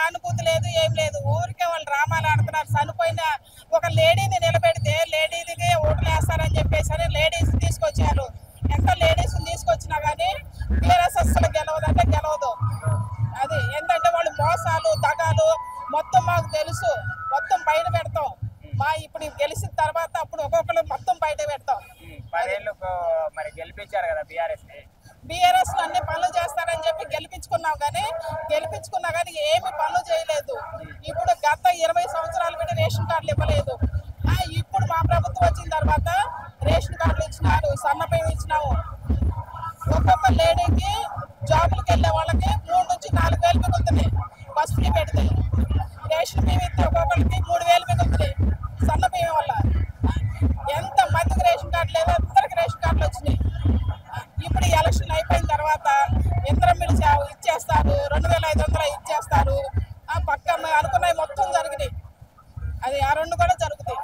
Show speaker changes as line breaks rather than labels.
సానుభూతి లేదు, ఏం లేదు. ఊరికే వాళ్ళు డ్రామాలు ఆడుతున్నారు. చనిపోయిన ఒక లేడీని నిలబెడితే లేడీకి ఓట్లు వేస్తారని చెప్పేసి లేడీస్ తీసుకొచ్చారు. ఎంత లేడీస్ తీసుకొచ్చినా కానీ టీఆర్ఎస్ అస్సలు గెలవదంటే గెలవదు. అది ఏంటంటే వాళ్ళు మోసాలు దగాలు మొత్తం మాకు తెలుసు, మొత్తం బయట పెడతాం. ఇప్పుడు గెలిచిన తర్వాత అప్పుడు ఒక్కొక్కరు మొత్తం బయట పెడతాం.
10 ఏళ్ళు మరి గెలిపించారు కదా
బీఆర్ఎస్ అన్ని పనులు చేస్తారని చెప్పి గెలిపించుకున్నా కానీ ఏమి పనులు చేయలేదు. ఇప్పుడు గత 20 సంవత్సరాలు కూడా రేషన్ కార్డులు ఇవ్వలేదు. ఇప్పుడు మా ప్రభుత్వం వచ్చిన తర్వాత రేషన్ కార్డులు ఇచ్చినారు, సన్నబియ్యం ఇచ్చినాము. ఒక్కొక్క లేడీకి జాబులకు వెళ్ళే వాళ్ళకి 3 నుంచి 4 వేలు మిగులుతున్నాయి. బస్ ఫ్రీ పెడితే రేషన్ బియ్యం ఇస్తే ఒక్కొక్కరికి 3 వేలు మిగులుతున్నాయి. సన్న బియ్యం వల్ల ఎంత మందికి రేషన్ కార్డు లేదు, అందరికి రేషన్ కార్డులు వచ్చినాయి. ఇప్పుడు ఎలక్షన్ అయిపోయిన తర్వాత ఇంద్రం ఇచ్చేస్తారు, 2500 ఇచ్చేస్తారు. పక్క అనుకున్నవి మొత్తం జరిగినాయి. అది ఆ 2 కూడా జరుగుతాయి.